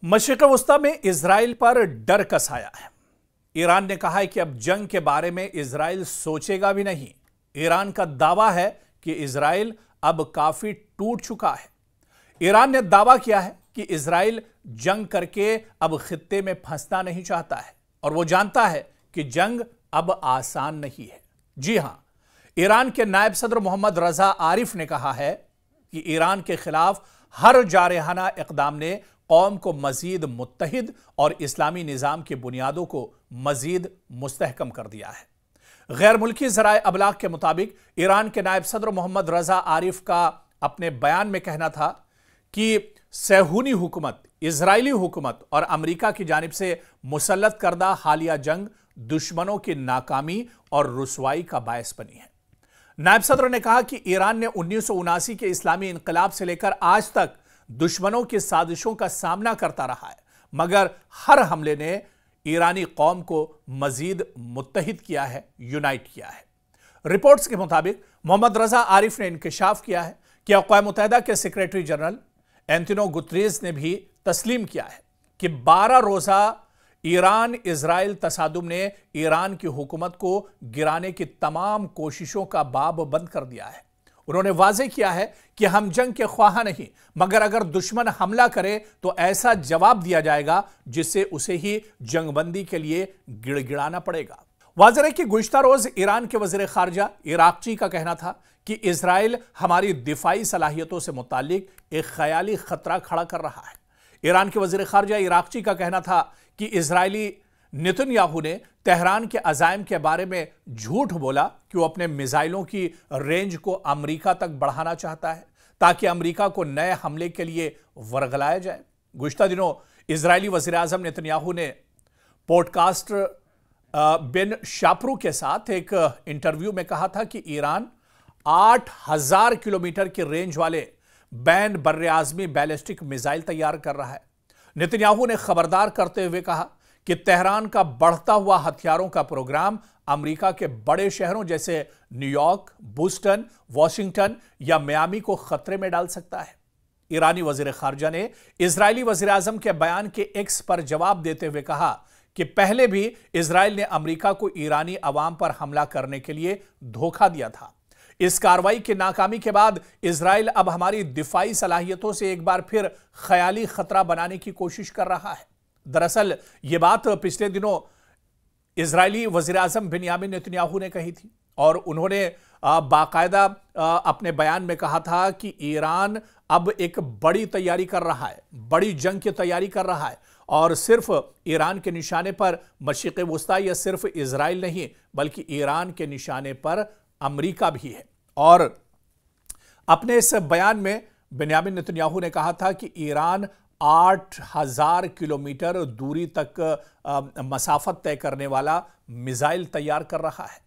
मशरिक़ वस्ता में इजराइल पर डर का साया है। ईरान ने कहा है कि अब जंग के बारे में इजराइल सोचेगा भी नहीं। ईरान का दावा है कि इजराइल अब काफी टूट चुका है। ईरान ने दावा किया है कि इजराइल जंग करके अब खित्ते में फंसना नहीं चाहता है और वो जानता है कि जंग अब आसान नहीं है। जी हां, ईरान के नायब सदर मोहम्मद रजा आरिफ ने कहा है कि ईरान के खिलाफ हर जारहाना इक़दाम ने कौम को मजीद मुत्तहिद और इस्लामी निज़ाम की बुनियादों को मजीद मुस्तहकम कर दिया है। गैर मुल्की ज़राए अबलाग के मुताबिक ईरान के नायब सदर मोहम्मद रजा आरिफ का अपने बयान में कहना था कि सहूनी हुकूमत, इजरायली हुकूमत और अमरीका की जानिब से मुसल्लत करदा हालिया जंग दुश्मनों की नाकामी और रुसवाई का बायस बनी है। नायब सदर ने कहा कि ईरान ने 1979 के इस्लामी इनकलाब से लेकर आज तक दुश्मनों की साजिशों का सामना करता रहा है, मगर हर हमले ने ईरानी कौम को मजीद मुत्तहिद किया है, यूनाइट किया है। रिपोर्ट्स के मुताबिक मोहम्मद रजा आरिफ ने इंकशाफ किया है कि अक़वाम मुत्तहिदा के सेक्रेटरी जनरल एंटोनियो गुतरेस ने भी तस्लीम किया है कि 12 रोज़ा ईरान इजराइल तसादुम ने ईरान की हुकूमत को गिराने की तमाम कोशिशों का बाब बंद कर दिया है। उन्होंने वाज़ेह किया है कि हम जंग के ख्वाह नहीं, मगर अगर दुश्मन हमला करे तो ऐसा जवाब दिया जाएगा जिससे उसे ही जंगबंदी के लिए गिड़गिड़ाना पड़ेगा। वाज़ेह है कि गुज़िश्ता रोज ईरान के वज़ीर ख़ारजा इराक़ची का कहना था कि इजराइल हमारी दिफाई सलाहियतों से मुतालिक एक ख़याली खतरा खड़ा कर रहा है। ईरान के वज़ीर ख़ारजा इराक़ची का कहना था कि इजरायली नेतन्याहू ने तेहरान के अज़ाइम के बारे में झूठ बोला कि वो अपने मिसाइलों की रेंज को अमेरिका तक बढ़ाना चाहता है ताकि अमेरिका को नए हमले के लिए वर्गलाया जाए। गुज़िश्ता दिनों इजरायली वज़ीर आज़म नेतन्याहू ने पॉडकास्टर बेन शापरू के साथ एक इंटरव्यू में कहा था कि ईरान 8000 किलोमीटर की रेंज वाले बैन बर्रे आज़मी बैलिस्टिक मिसाइल तैयार कर रहा है। नेतन्याहू ने खबरदार करते हुए कहा कि तेहरान का बढ़ता हुआ हथियारों का प्रोग्राम अमेरिका के बड़े शहरों जैसे न्यूयॉर्क, बोस्टन, वॉशिंगटन या मियामी को खतरे में डाल सकता है। ईरानी वज़ीर ख़ारजा ने इजरायली वज़ीर आज़म के बयान के एक्स पर जवाब देते हुए कहा कि पहले भी इजराइल ने अमेरिका को ईरानी अवाम पर हमला करने के लिए धोखा दिया था। इस कार्रवाई की नाकामी के बाद इजराइल अब हमारी दिफाई सलाहियतों से एक बार फिर ख्याली खतरा बनाने की कोशिश कर रहा है। दरअसल ये बात पिछले दिनों इजरायली वज़ीर आज़म बिन्यामिन नेतन्याहू ने कही थी और उन्होंने बाकायदा अपने बयान में कहा था कि ईरान अब एक बड़ी तैयारी कर रहा है, बड़ी जंग की तैयारी कर रहा है और सिर्फ ईरान के निशाने पर मशरिक़ वस्ता या सिर्फ इजराइल नहीं बल्कि ईरान के निशाने पर अमेरिका भी है। और अपने इस बयान में बिन्यामिन नेतन्याहू ने कहा था कि ईरान 8000 किलोमीटर दूरी तक मसाफत तय करने वाला मिसाइल तैयार कर रहा है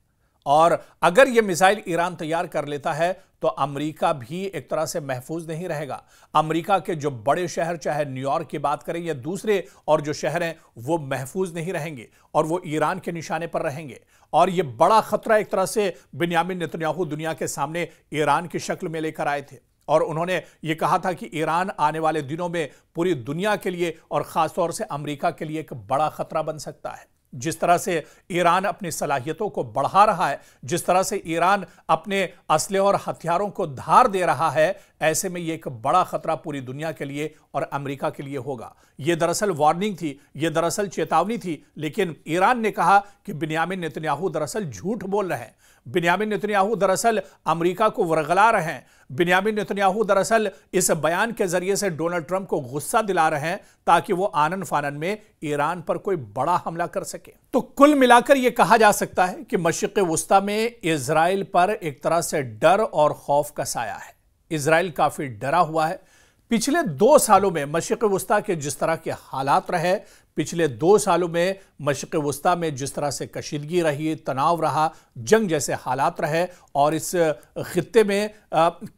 और अगर यह मिसाइल ईरान तैयार कर लेता है तो अमेरिका भी एक तरह से महफूज नहीं रहेगा। अमेरिका के जो बड़े शहर, चाहे न्यूयॉर्क की बात करें या दूसरे और जो शहर हैं, वो महफूज नहीं रहेंगे और वो ईरान के निशाने पर रहेंगे। और ये बड़ा खतरा एक तरह से बिन्यामिन नेतन्याहू दुनिया के सामने ईरान की शक्ल में लेकर आए थे और उन्होंने ये कहा था कि ईरान आने वाले दिनों में पूरी दुनिया के लिए और खासतौर से अमेरिका के लिए एक बड़ा खतरा बन सकता है। जिस तरह से ईरान अपनी सलाहियतों को बढ़ा रहा है, जिस तरह से ईरान अपने असले और हथियारों को धार दे रहा है, ऐसे में ये एक बड़ा खतरा पूरी दुनिया के लिए और अमेरिका के लिए होगा। ये दरअसल वार्निंग थी, ये दरअसल चेतावनी थी, लेकिन ईरान ने कहा कि बिन्यामिन नेतन्याहू दरअसल झूठ बोल रहे हैं। बिन्यामिन नेतन्याहू दरअसल अमेरिका को वर्गला रहे हैं। बिन्यामिन नेतन्याहू दरअसल इस बयान के जरिए से डोनाल्ड ट्रंप को गुस्सा दिला रहे हैं ताकि वो आनन फानन में ईरान पर कोई बड़ा हमला कर सके। तो कुल मिलाकर यह कहा जा सकता है कि मशरिक़ वस्ता में इजराइल पर एक तरह से डर और खौफ का साया है। इजराइल काफी डरा हुआ है। पिछले 2 सालों में मशरिक़ वस्ता के जिस तरह के हालात रहे, पिछले 2 सालों में मशरिक़ वस्ता में जिस तरह से कशीदगी रही, तनाव रहा, जंग जैसे हालात रहे और इस खित्ते में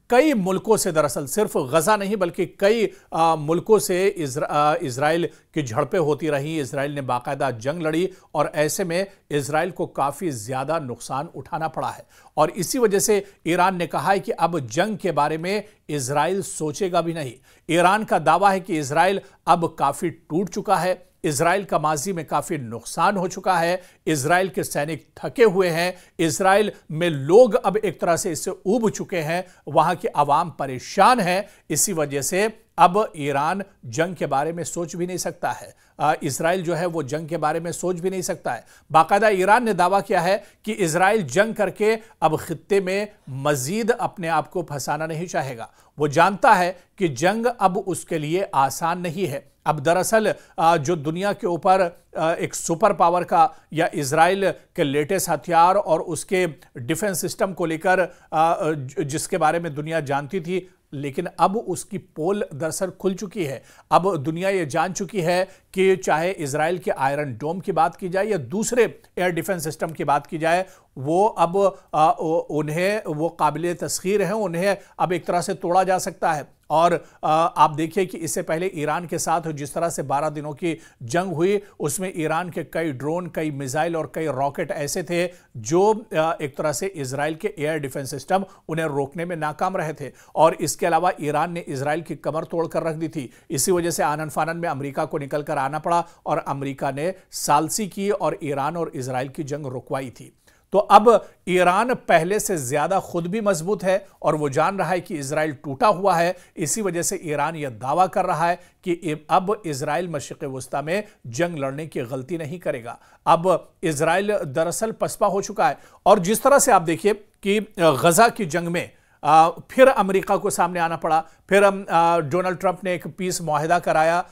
कई मुल्कों से, दरअसल सिर्फ गजा नहीं बल्कि कई मुल्कों से इजराइल की झड़पें होती रहीं। इजराइल ने बाकायदा जंग लड़ी और ऐसे में इजराइल को काफ़ी ज़्यादा नुकसान उठाना पड़ा है और इसी वजह से ईरान ने कहा है कि अब जंग के बारे में इजराइल सोचेगा भी नहीं। ईरान का दावा है कि इजराइल अब काफ़ी टूट चुका है, इजराइल का माजी में काफ़ी नुकसान हो चुका है, इजराइल के सैनिक थके हुए हैं, इजराइल में लोग अब एक तरह से इससे ऊब चुके हैं, वहां की आवाम परेशान है। इसी वजह से अब ईरान जंग के बारे में सोच भी नहीं सकता है, इजराइल जो है वो जंग के बारे में सोच भी नहीं सकता है। बाकायदा ईरान ने दावा किया है कि इजराइल जंग करके अब खित्ते में मजीद अपने आप को फंसाना नहीं चाहेगा। वो जानता है कि जंग अब उसके लिए आसान नहीं है। अब दरअसल जो दुनिया के ऊपर एक सुपर पावर का या इजराइल के लेटेस्ट हथियार और उसके डिफेंस सिस्टम को लेकर जिसके बारे में दुनिया जानती थी, लेकिन अब उसकी पोल दरअसल खुल चुकी है। अब दुनिया ये जान चुकी है कि चाहे इजराइल के आयरन डोम की बात की जाए या दूसरे एयर डिफेंस सिस्टम की बात की जाए, वो अब उन्हें वो काबिल तस्खीर हैं, उन्हें अब एक तरह से तोड़ा जा सकता है। और आप देखिए कि इससे पहले ईरान के साथ जिस तरह से 12 दिनों की जंग हुई, उसमें ईरान के कई ड्रोन, कई मिसाइल और कई रॉकेट ऐसे थे जो एक तरह से इजराइल के एयर डिफेंस सिस्टम उन्हें रोकने में नाकाम रहे थे और इसके अलावा ईरान ने इजराइल की कमर तोड़कर रख दी थी। इसी वजह से आनन फानन में अमेरिका को निकल कर आना पड़ा और अमेरिका ने सालसी की और ईरान और इजराइल की जंग रुकवाई थी। तो अब ईरान पहले से ज्यादा खुद भी मजबूत है और वो जान रहा है कि इजराइल टूटा हुआ है। इसी वजह से ईरान यह दावा कर रहा है कि अब इजराइल मशरिक़ वस्ता में जंग लड़ने की गलती नहीं करेगा। अब इजराइल दरअसल पसपा हो चुका है और जिस तरह से आप देखिए कि गजा की जंग में फिर अमेरिका को सामने आना पड़ा, फिर डोनाल्ड ट्रंप ने एक पीस मुआहिदा कराया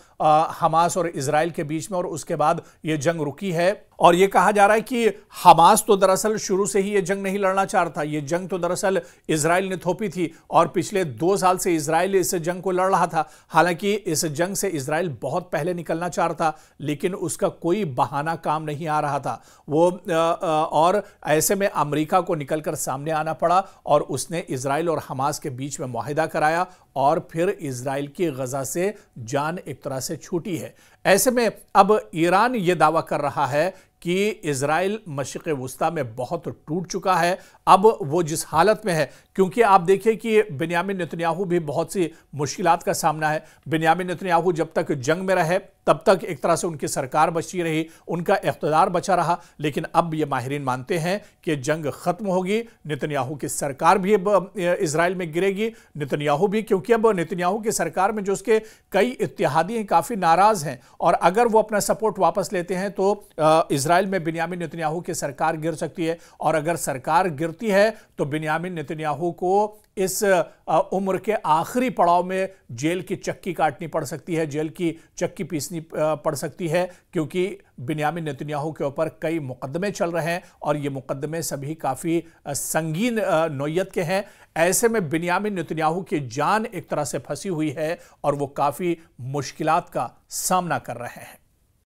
हमास और इजराइल के बीच में और उसके बाद यह जंग रुकी है। और यह कहा जा रहा है कि हमास तो दरअसल शुरू से ही यह जंग नहीं लड़ना चाह रहा था, यह जंग तो दरअसल इजराइल ने थोपी थी और पिछले 2 साल से इजराइल इस जंग को लड़ रहा था। हालांकि इस जंग से इजराइल बहुत पहले निकलना चाह रहा था, लेकिन उसका कोई बहाना काम नहीं आ रहा था वो और ऐसे में अमेरिका को निकलकर सामने आना पड़ा और उसने इजराइल और हमास के बीच में मुआहिदा कराया और फिर इजराइल की गजा से जान एक तरह से छूटी है। ऐसे में अब ईरान यह दावा कर रहा है कि इजराइल मशरिक़ वस्ता में बहुत टूट चुका है। अब वो जिस हालत में है, क्योंकि आप देखिए कि बिन्यामिन नेतन्याहू भी बहुत सी मुश्किलात का सामना है। बिन्यामिन नेतन्याहू जब तक जंग में रहे तब तक एक तरह से उनकी सरकार बची रही, उनका इख्तिदार बचा रहा, लेकिन अब ये माहिरीन मानते हैं कि जंग खत्म होगी, नेतन्याहू की सरकार भी अब इजराइल में गिरेगी, नेतन्याहू भी, क्योंकि अब नेतन्याहू की सरकार में जो उसके कई इत्तेहादी हैं काफ़ी नाराज़ हैं और अगर वो अपना सपोर्ट वापस लेते हैं तो इजराइल में बिन्यामिन नेतन्याहू की सरकार गिर सकती है और अगर सरकार गिरती है तो बिन्यामिन नेतन्याहू को इस उम्र के आखिरी पड़ाव में जेल की चक्की काटनी पड़ सकती है, जेल की चक्की पीसनी पड़ सकती है, क्योंकि बिन्यामिन नेतन्याहू के ऊपर कई मुकदमे चल रहे हैं और ये मुकदमे सभी काफ़ी संगीन नौयत के हैं। ऐसे में बिन्यामिन नेतन्याहू की जान एक तरह से फंसी हुई है और वो काफ़ी मुश्किलात का सामना कर रहे हैं।